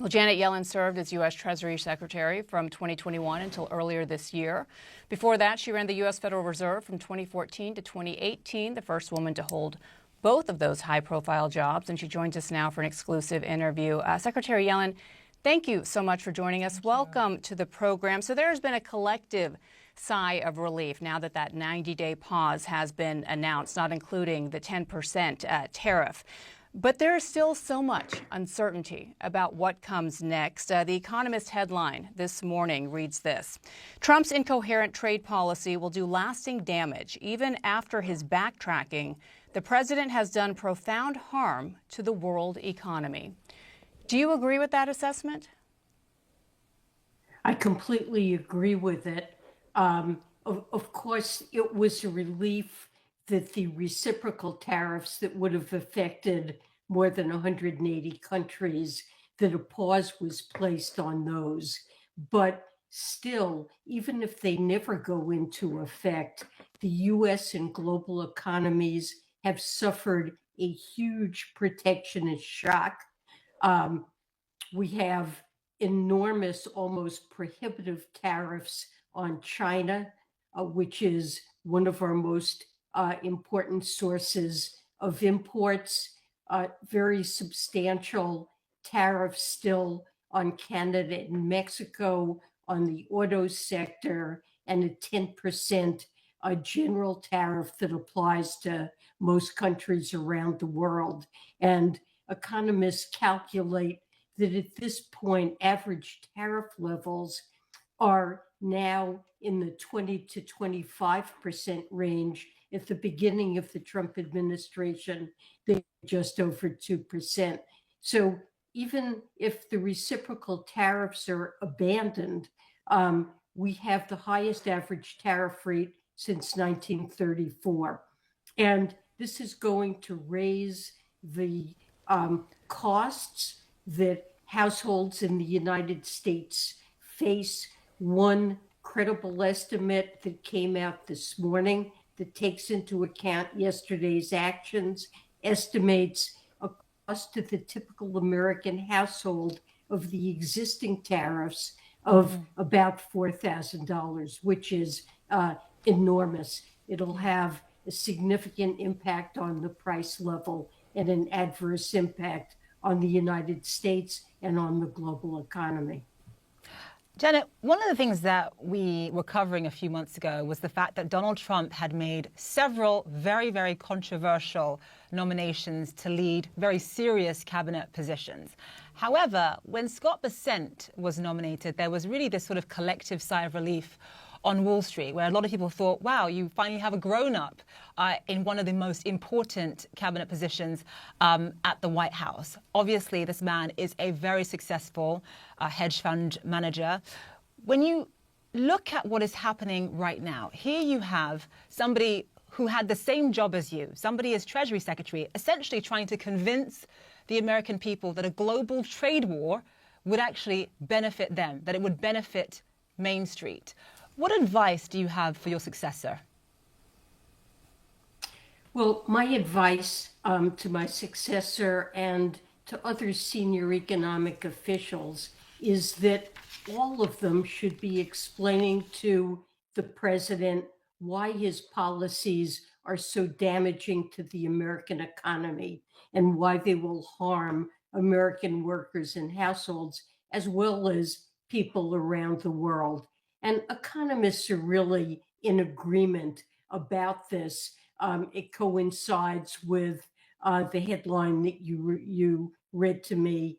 Well, Janet Yellen served as US Treasury Secretary from 2021 until earlier this year. Before that, she ran the US Federal Reserve from 2014 to 2018, the first woman to hold both of those high-profile jobs. And she joins us now for an exclusive interview. Secretary Yellen, thank you so much for joining us. Welcome to the program. So there has been a collective sigh of relief now that 90-day pause has been announced, not including the 10% tariff. But there is still so much uncertainty about what comes next. The Economist headline this morning reads this: Trump's incoherent trade policy will do lasting damage. Even after his backtracking, the president has done profound harm to the world economy. Do you agree with that assessment? I completely agree with it. Of course, it was a relief that the reciprocal tariffs that would have affected more than 180 countries, that a pause was placed on those. But still, even if they never go into effect, the US and global economies have suffered a huge protectionist shock. We have enormous, almost prohibitive tariffs on China, which is one of our most important sources of imports, very substantial tariffs still on Canada and Mexico, on the auto sector, and a 10% general tariff that applies to most countries around the world. And economists calculate that at this point, average tariff levels are now in the 20 to 25% range. At the beginning of the Trump administration, they were just over 2%. So even if the reciprocal tariffs are abandoned, we have the highest average tariff rate since 1934. And this is going to raise the costs that households in the United States face. One credible estimate that came out this morning that takes into account yesterday's actions estimates a cost to the typical American household of the existing tariffs of about $4,000, which is enormous. It'll have a significant impact on the price level and an adverse impact on the United States and on the global economy. Janet, one of the things that we were covering a few months ago was the fact that Donald Trump had made several very, very controversial nominations to lead very serious cabinet positions. However, when Scott Bessent was nominated, there was really this sort of collective sigh of relief on Wall Street, where a lot of people thought, wow, you finally have a grown-up in one of the most important cabinet positions at the White House. Obviously, this man is a very successful hedge fund manager. When you look at what is happening right now, here you have somebody who had the same job as you, somebody as Treasury Secretary, essentially trying to convince the American people that a global trade war would actually benefit them, that it would benefit Main Street. What advice do you have for your successor? Well, my advice to my successor and to other senior economic officials is that all of them should be explaining to the president why his policies are so damaging to the American economy and why they will harm American workers and households, as well as people around the world. And economists are really in agreement about this. It coincides with the headline that you read to me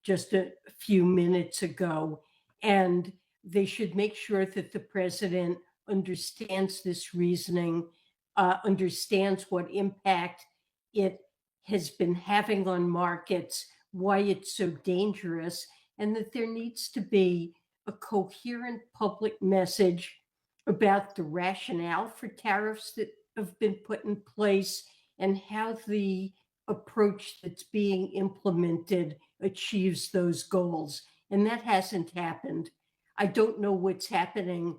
just a few minutes ago. And they should make sure that the president understands this reasoning, understands what impact it has been having on markets, why it's so dangerous, and that there needs to be a coherent public message about the rationale for tariffs that have been put in place and how the approach that's being implemented achieves those goals. And that hasn't happened. I don't know what's happening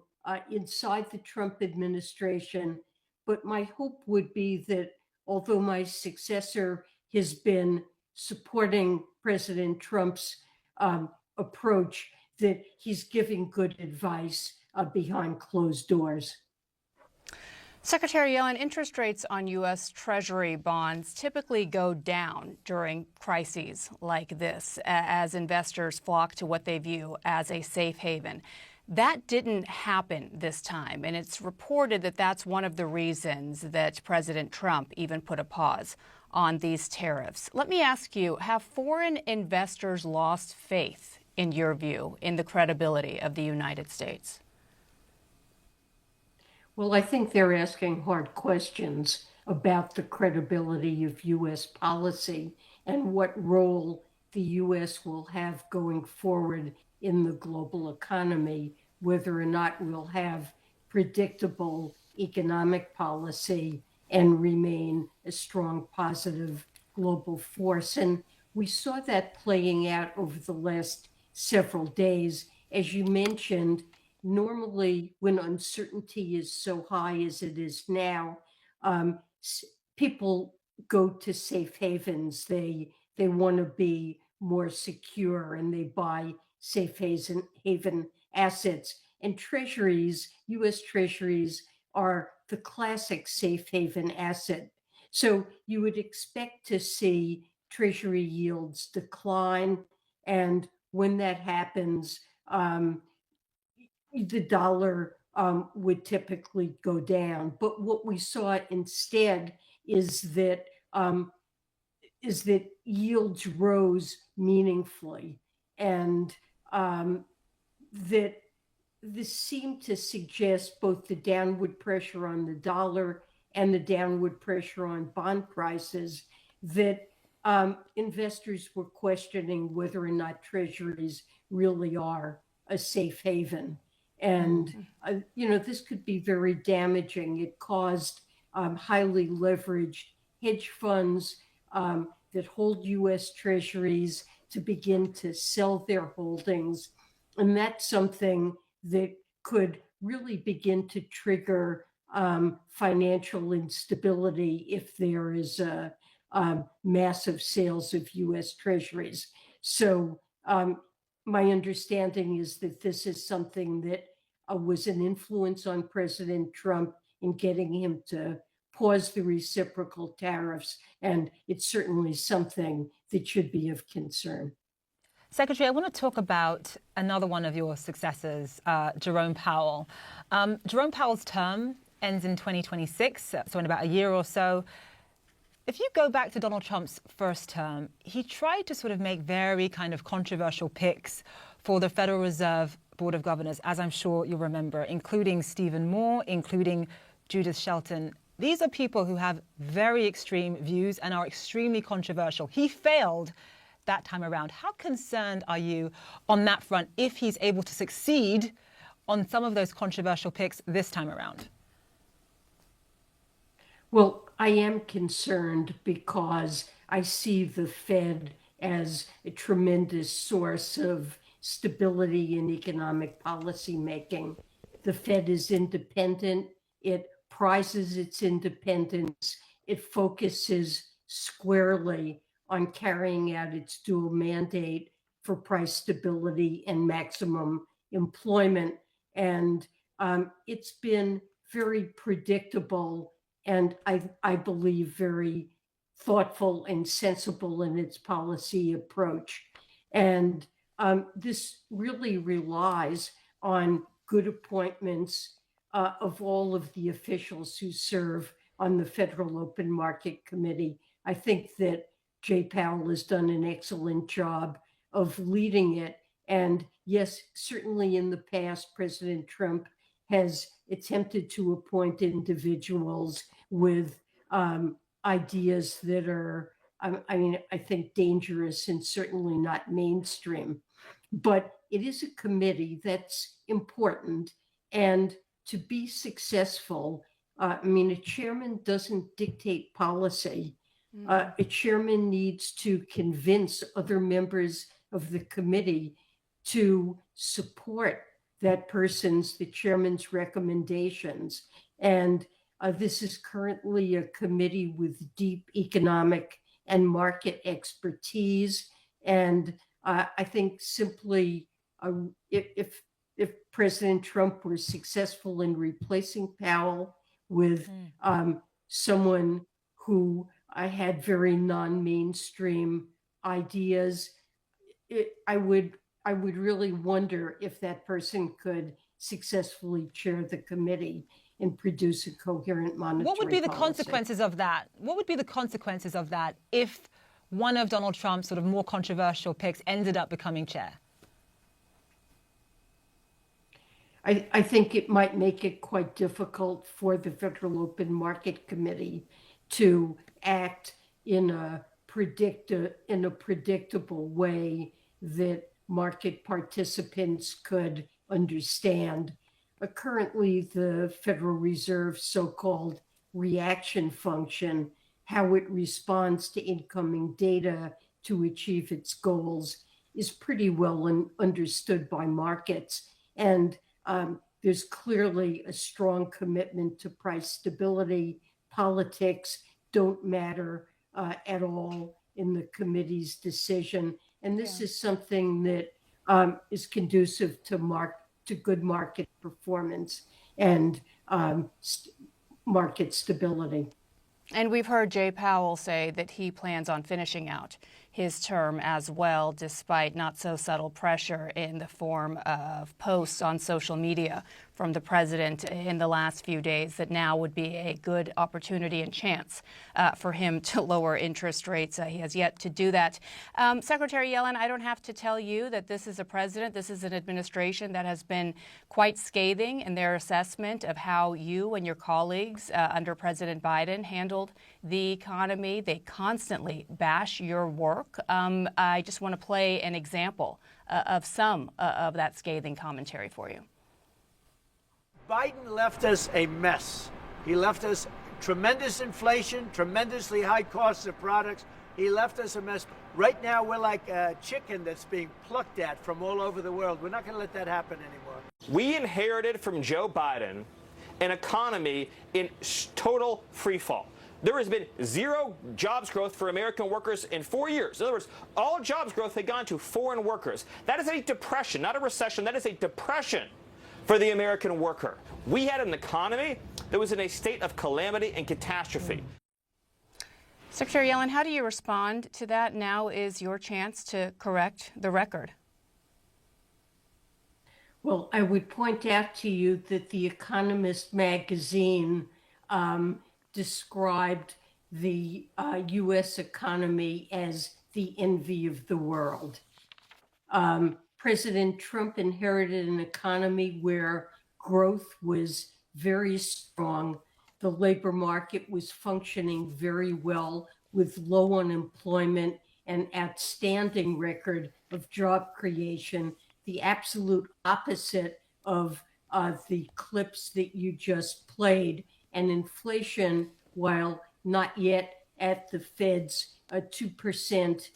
inside the Trump administration, but my hope would be that although my successor has been supporting President Trump's approach, that he's giving good advice behind closed doors. Secretary Yellen, interest rates on U.S. Treasury bonds typically go down during crises like this as investors flock to what they view as a safe haven. That didn't happen this time, and it's reported that that's one of the reasons that President Trump even put a pause on these tariffs. Let me ask you, have foreign investors lost faith, in your view, in the credibility of the United States? Well, I think they're asking hard questions about the credibility of U.S. policy and what role the U.S. will have going forward in the global economy, whether or not we'll have predictable economic policy and remain a strong positive global force. And we saw that playing out over the last several days. As you mentioned, normally when uncertainty is so high as it is now, people go to safe havens. They want to be more secure, and they buy safe haven assets. And treasuries, U.S. treasuries, are the classic safe haven asset. So you would expect to see treasury yields decline, and when that happens, the dollar would typically go down. But what we saw instead is that yields rose meaningfully, and that this seemed to suggest both the downward pressure on the dollar and the downward pressure on bond prices, that investors were questioning whether or not treasuries really are a safe haven. And, this could be very damaging. It caused highly leveraged hedge funds that hold U.S. treasuries to begin to sell their holdings. And that's something that could really begin to trigger financial instability if there is massive sales of U.S. treasuries. So my understanding is that this is something that was an influence on President Trump in getting him to pause the reciprocal tariffs, and it's certainly something that should be of concern. Secretary, I want to talk about another one of your successors, Jerome Powell. Jerome Powell's term ends in 2026, so in about a year or so. If you go back to Donald Trump's first term, he tried to sort of make very kind of controversial picks for the Federal Reserve Board of Governors, as I'm sure you'll remember, including Stephen Moore, including Judith Shelton. These are people who have very extreme views and are extremely controversial. He failed that time around. How concerned are you on that front if he's able to succeed on some of those controversial picks this time around? Well, I am concerned because I see the Fed as a tremendous source of stability in economic policy making. The Fed is independent. It prizes its independence. It focuses squarely on carrying out its dual mandate for price stability and maximum employment. And it's been very predictable and I believe very thoughtful and sensible in its policy approach. And this really relies on good appointments of all of the officials who serve on the Federal Open Market Committee. I think that Jay Powell has done an excellent job of leading it. And yes, certainly in the past, President Trump has attempted to appoint individuals with ideas that are, I think, dangerous and certainly not mainstream. But it is a committee that's important. And to be successful, a chairman doesn't dictate policy. A chairman needs to convince other members of the committee to support the chairman's recommendations. And this is currently a committee with deep economic and market expertise. And I think simply if President Trump were successful in replacing Powell with someone who had very non-mainstream ideas, I would really wonder if that person could successfully chair the committee and produce a coherent monetary What would be the policy. consequences of that? What would be the consequences of that if one of Donald Trump's sort of more controversial picks ended up becoming chair? I think it might make it quite difficult for the Federal Open Market Committee to act in a predictable way that market participants could understand. Currently, the Federal Reserve's so-called reaction function, how it responds to incoming data to achieve its goals, is pretty well understood by markets. And there's clearly a strong commitment to price stability. Politics don't matter at all in the committee's decision. And this is something that is conducive to good market performance and market stability. And we've heard Jay Powell say that he plans on finishing out his term as well, despite not so subtle pressure in the form of posts on social media from the president in the last few days that now would be a good opportunity and chance for him to lower interest rates. He has yet to do that. Secretary Yellen, I don't have to tell you that this is a president, this is an administration that has been quite scathing in their assessment of how you and your colleagues under President Biden handled the economy. They constantly bash your work. I just want to play an example of some of that scathing commentary for you. Biden left us a mess. He left us tremendous inflation, tremendously high costs of products. He left us a mess. Right now, we're like a chicken that's being plucked at from all over the world. We're not going to let that happen anymore. We inherited from Joe Biden an economy in total free fall. There has been zero jobs growth for American workers in 4 years. In other words, all jobs growth had gone to foreign workers. That is a depression, not a recession. That is a depression for the American worker. We had an economy that was in a state of calamity and catastrophe. Secretary Yellen, how do you respond to that? Now is your chance to correct the record. Well, I would point out to you that The Economist magazine described the U.S. economy as the envy of the world. President Trump inherited an economy where growth was very strong. The labor market was functioning very well with low unemployment and outstanding record of job creation, the absolute opposite of the clips that you just played. And inflation, while not yet at the Fed's 2%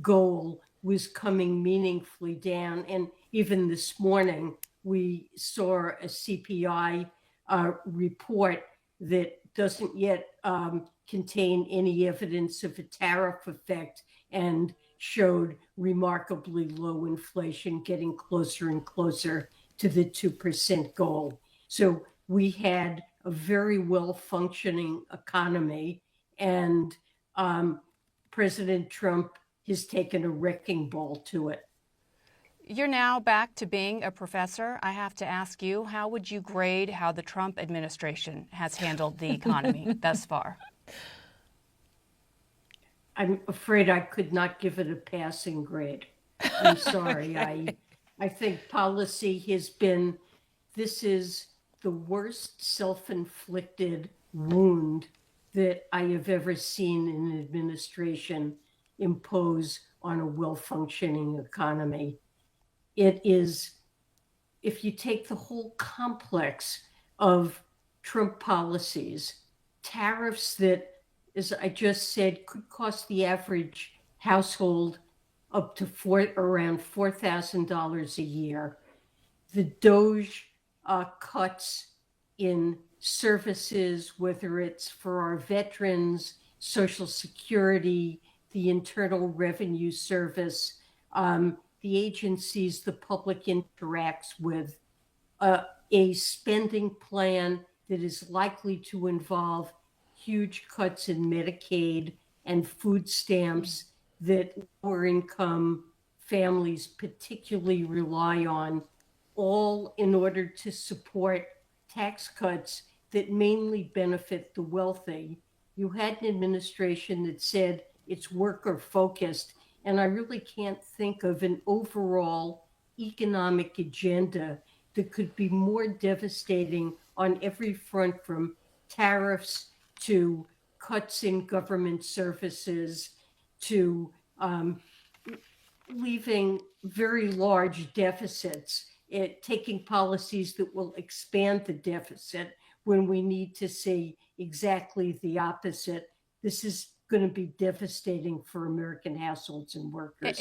goal, was coming meaningfully down. And even this morning, we saw a CPI report that doesn't yet contain any evidence of a tariff effect and showed remarkably low inflation, getting closer and closer to the 2% goal. So we had a very well-functioning economy, and President Trump has taken a wrecking ball to it. You're now back to being a professor. I have to ask you, how would you grade how the Trump administration has handled the economy thus far? I'm afraid I could not give it a passing grade. I'm sorry. I think policy has been, this is the worst self-inflicted wound that I have ever seen an administration impose on a well-functioning economy. It is, if you take the whole complex of Trump policies, tariffs that, as I just said, could cost the average household up to around $4,000 a year, the DOGE cuts in services, whether it's for our veterans, Social Security, the Internal Revenue Service, the agencies the public interacts with, a spending plan that is likely to involve huge cuts in Medicaid and food stamps that lower income families particularly rely on, all in order to support tax cuts that mainly benefit the wealthy. You had an administration that said it's worker focused, and I really can't think of an overall economic agenda that could be more devastating on every front, from tariffs to cuts in government services to leaving very large deficits, taking policies that will expand the deficit when we need to see exactly the opposite. This is going to be devastating for American households and workers.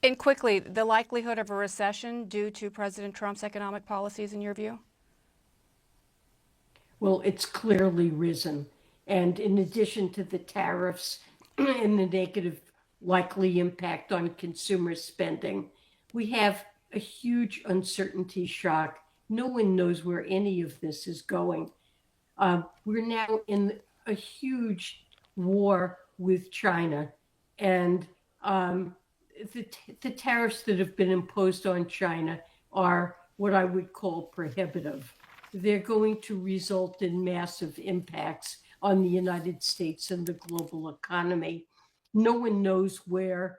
And quickly, the likelihood of a recession due to President Trump's economic policies, in your view? Well, it's clearly risen. And in addition to the tariffs and the negative likely impact on consumer spending, we have a huge uncertainty shock. No one knows where any of this is going. We're now in a huge war with China, and the tariffs that have been imposed on China are what I would call prohibitive. They're going to result in massive impacts on the United States and the global economy. No one knows where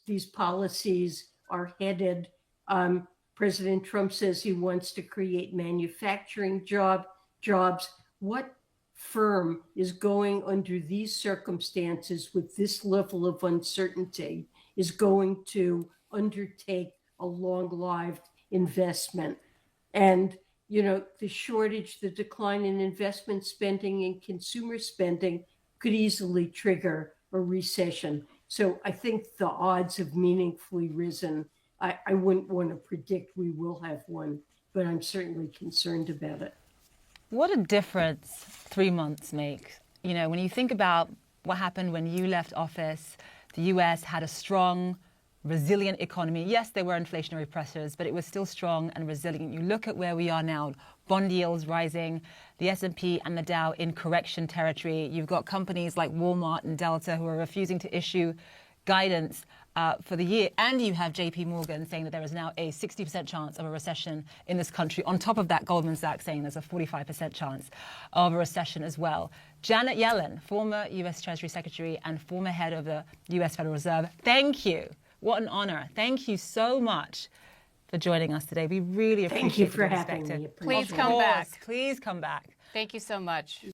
these policies are headed. President Trump says he wants to create manufacturing jobs. What firm is going under these circumstances with this level of uncertainty is going to undertake a long-lived investment? And, you know, the shortage, the decline in investment spending and consumer spending could easily trigger a recession. So I think the odds have meaningfully risen. I wouldn't want to predict we will have one, but I'm certainly concerned about it. What a difference 3 months make. You know, when you think about what happened when you left office, the US had a strong, resilient economy. Yes, there were inflationary pressures, but it was still strong and resilient. You look at where we are now, bond yields rising, the S&P and the Dow in correction territory. You've got companies like Walmart and Delta who are refusing to issue guidance for the year. And you have JP Morgan saying that there is now a 60% chance of a recession in this country. On top of that, Goldman Sachs saying there's a 45% chance of a recession as well. Janet Yellen, former US Treasury Secretary and former head of the US Federal Reserve, thank you. What an honor. Thank you so much for joining us today. We really appreciate Thank you for your having perspective. me. Please come back. Please come back. Thank you so much.